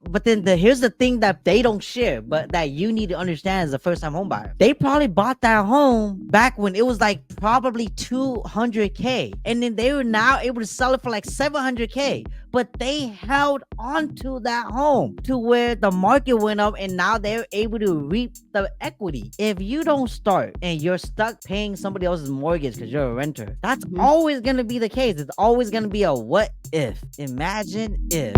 But then here's the thing that they don't share, but that you need to understand as a first-time home buyer. They probably bought that home back when it was like probably 200K, and then they were now able to sell it for like 700K. But they held on to that home to where the market went up, and now they're able to reap the equity. If you don't start and you're stuck paying somebody else's mortgage because you're a renter, that's always going to be the case. It's always going to be a what if. Imagine if.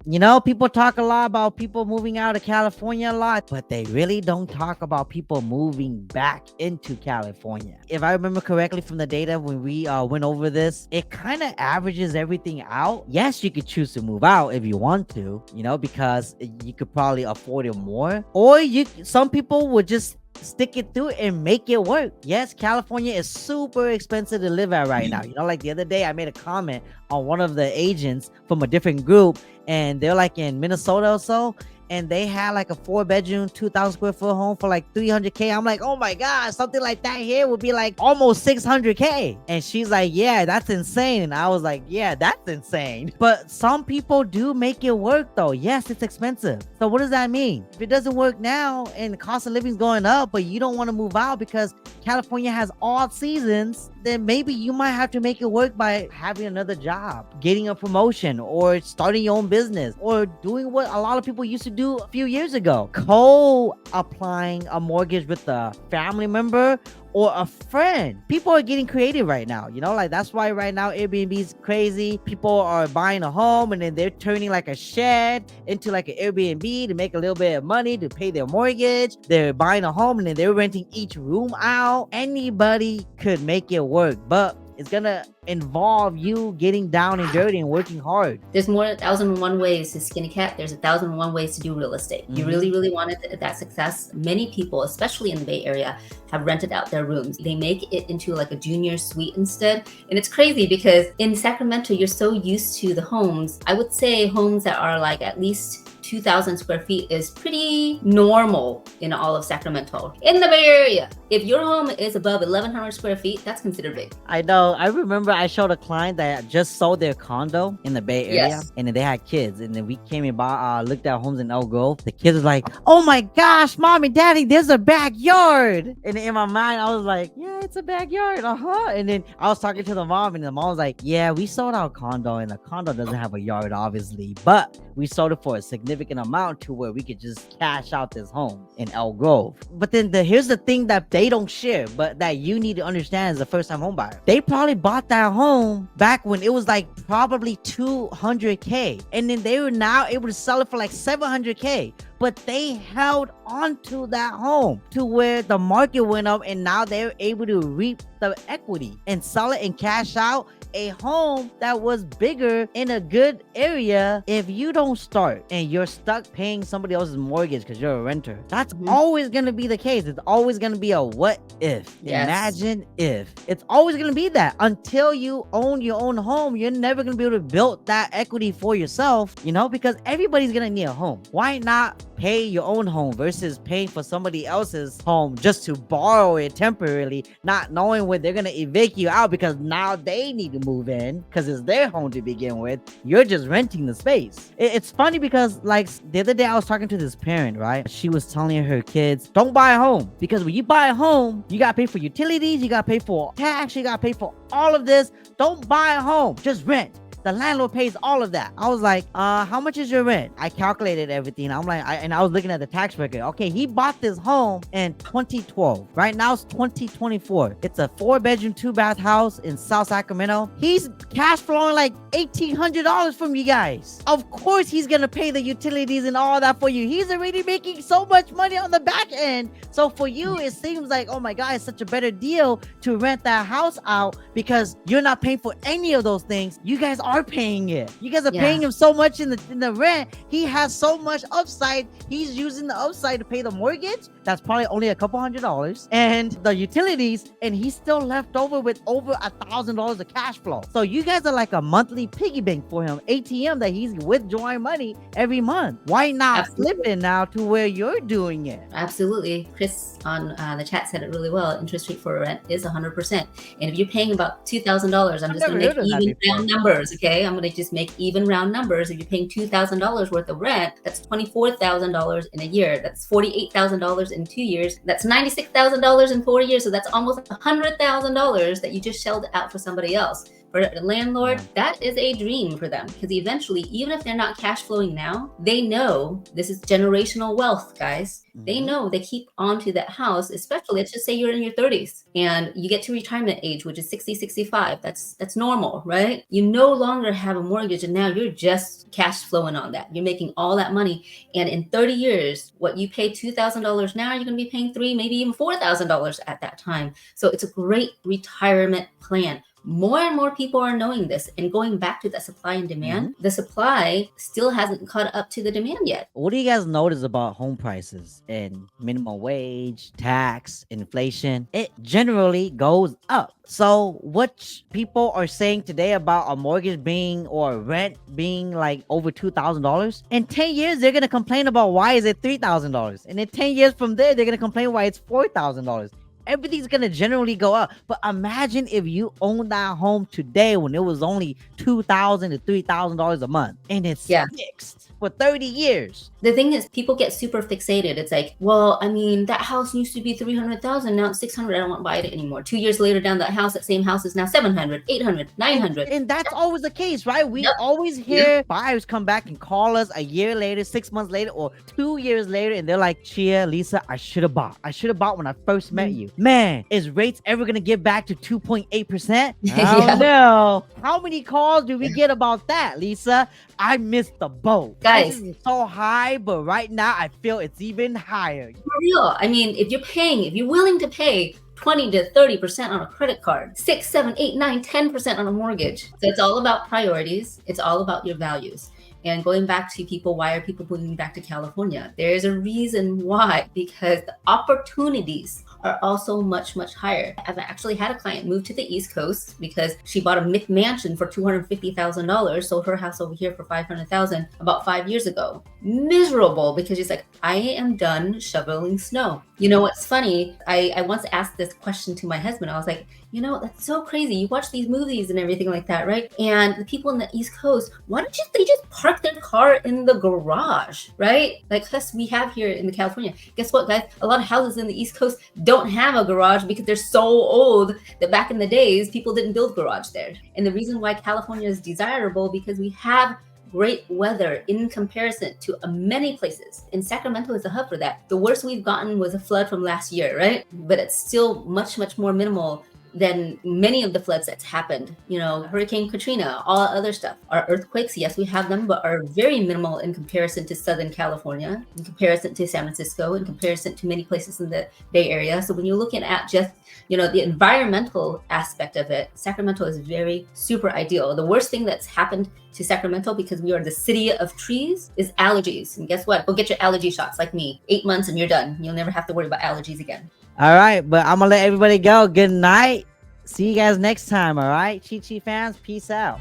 You know, people talk a lot about people moving out of California a lot, but they really don't talk about people moving back into California. If I remember correctly from the data when we went over this, it kind of averages everything out. Yes, you could choose to move out if you want to, you know, because you could probably afford it more. Or some people would just stick it through and make it work. Yes, California is super expensive to live at right now. You know, like the other day I made a comment on one of the agents from a different group, and they're like in Minnesota or so, and they had like a 4-bedroom 2,000 square foot home for like 300K. I'm like, oh my god, something like that here would be like almost 600K. And she's like, yeah, that's insane. And I was like, yeah, that's insane. But some people do make it work though. Yes, it's expensive. So what does that mean? If it doesn't work now and the cost of living is going up, but you don't want to move out because California has all seasons, then maybe you might have to make it work by having another job, getting a promotion, or starting your own business, or doing what a lot of people used to do a few years ago, co-applying a mortgage with a family member or a friend. People are getting creative right now, you know, like that's why right now Airbnb is crazy. People are buying a home and then they're turning like a shed into like an Airbnb to make a little bit of money to pay their mortgage. They're buying a home and then they're renting each room out. Anybody could make it work, but it's gonna involve you getting down and dirty and working hard. There's more than 1,001 ways to skin a cat. There's 1,001 ways to do real estate. You really wanted that success. Many people, especially in the Bay Area, have rented out their rooms. They make it into like a junior suite instead. And it's crazy because in Sacramento, you're so used to the homes. I would say homes that are like at least 2,000 square feet is pretty normal in all of Sacramento. In the Bay Area, if your home is above 1,100 square feet, that's considered big. I know. I remember I showed a client that just sold their condo in the Bay Area, and then they had kids, and then we came and looked at homes in Elk Grove. The kids was like, oh my gosh, mom and daddy, there's a backyard. And in my mind, I was like, yeah, it's a backyard. And then I was talking to the mom, and the mom was like, yeah, we sold our condo, and the condo doesn't have a yard, obviously, but we sold it for a significant amount to where we could just cash out this home in Elk Grove. But then here's the thing that they don't share, but that you need to understand as a first-time home buyer. They probably bought that home back when it was like probably 200K, and then they were now able to sell it for like 700K. But they held on to that home to where the market went up, and now they're able to reap the equity and sell it and cash out a home that was bigger in a good area. If you don't start and you're stuck paying somebody else's mortgage because you're a renter, that's always going to be the case. It's always going to be a what if. Yes. Imagine if. It's always going to be that. Until you own your own home, you're never going to be able to build that equity for yourself, you know, because everybody's going to need a home. Why not pay your own home versus paying for somebody else's home just to borrow it temporarily, not knowing when they're going to evict you out because now they need to move in because it's their home to begin with. You're just renting the space. It's funny because like the other day I was talking to this parent, right? She was telling her kids, don't buy a home, because when you buy a home, you got to pay for utilities, you got to pay for tax, you got to pay for all of this. Don't buy a home, just rent. The landlord pays all of that. I was like, how much is your rent? I calculated everything. I'm like, I was looking at the tax record. Okay, he bought this home in 2012. Right now it's 2024. It's a 4-bedroom, 2-bath house in South Sacramento. He's cash flowing like $1,800 from you guys. Of course he's gonna pay the utilities and all that for you. He's already making so much money on the back end. So for you, it seems like, oh my God, it's such a better deal to rent that house out because you're not paying for any of those things. You guys are paying it. You guys are paying him so much in the rent. He has so much upside. He's using the upside to pay the mortgage. That's probably only a couple $100 and the utilities, and he's still left over with over $1,000 of cash flow. So you guys are like a monthly piggy bank for him, ATM that he's withdrawing money every month. Why not flip it now to where you're doing it? Absolutely. Chris on the chat said it really well. Interest rate for rent is 100%. And if you're paying about $2,000, I'm just going to make even round numbers. Okay, I'm going to just make even round numbers. If you're paying $2,000 worth of rent, that's $24,000 in a year. That's $48,000 in 2 years. That's $96,000 in 4 years. So that's almost $100,000 that you just shelled out for somebody else. For a landlord, that is a dream for them, because eventually, even if they're not cash flowing now, they know this is generational wealth, guys. They know they keep onto that house, especially let's just say you're in your 30s and you get to retirement age, which is 60, 65. That's normal, right? You no longer have a mortgage and now you're just cash flowing on that. You're making all that money. And in 30 years, what you pay $2,000 now, you're going to be paying $3,000, maybe even $4,000 at that time. So it's a great retirement plan. More and more people are knowing this, and going back to that supply and demand, the supply still hasn't caught up to the demand yet. What do you guys notice about home prices and minimum wage, tax, inflation? It generally goes up. So what people are saying today about a mortgage being or rent being like over $2,000, in 10 years, they're going to complain about why is it $3,000. And in 10 years from there, they're going to complain why it's $4,000. Everything's gonna generally go up. But imagine if you own that home today when it was only $2,000 to $3,000 a month, and it's fixed for 30 years. The thing is, people get super fixated. It's like, well, I mean, that house used to be $300,000, now it's $600. I don't want to buy it anymore. 2 years later, down that same house is now $700, $800, $900. And that's always the case, right? We always hear buyers come back and call us a year later, 6 months later, or 2 years later, and they're like, Chia, Lisa, I should have bought. I should have bought when I first met you. Man, is rates ever gonna get back to 2.8%? I don't know. How many calls do we get about that, Lisa? I missed the boat. Guys, this is so high, but right now I feel it's even higher. For real. I mean, if you're willing to pay 20 to 30% on a credit card, 6, 7, 8, 9, 10% on a mortgage. So it's all about priorities. It's all about your values. And going back to people, why are people moving back to California? There's a reason why, because the opportunities are also much, much higher. I've actually had a client move to the East Coast because she bought a McMansion for $250,000, sold her house over here for $500,000 about 5 years ago. Miserable, because she's like, I am done shoveling snow. You know what's funny? I once asked this question to my husband. I was like, you know, that's so crazy. You watch these movies and everything like that, right? And the people in the East Coast, why don't they just park their car in the garage, right? Like us, we have here in the California. Guess what, guys? A lot of houses in the East Coast don't have a garage because they're so old that back in the days, people didn't build garage there. And the reason why California is desirable, because we have great weather in comparison to many places. And Sacramento is a hub for that. The worst we've gotten was a flood from last year, right? But it's still much, much more minimal than many of the floods that's happened. You know, Hurricane Katrina, all other stuff. Our earthquakes, yes, we have them, but are very minimal in comparison to Southern California, in comparison to San Francisco, in comparison to many places in the Bay Area. So when you're looking at just, you know, the environmental aspect of it, Sacramento is very super ideal. The worst thing that's happened to Sacramento, because we are the city of trees, is allergies. And guess what? Go get your allergy shots like me. 8 months and you're done. You'll never have to worry about allergies again. All right, but I'm gonna let everybody go. Good night. See you guys next time. All right, Chi fans, peace out.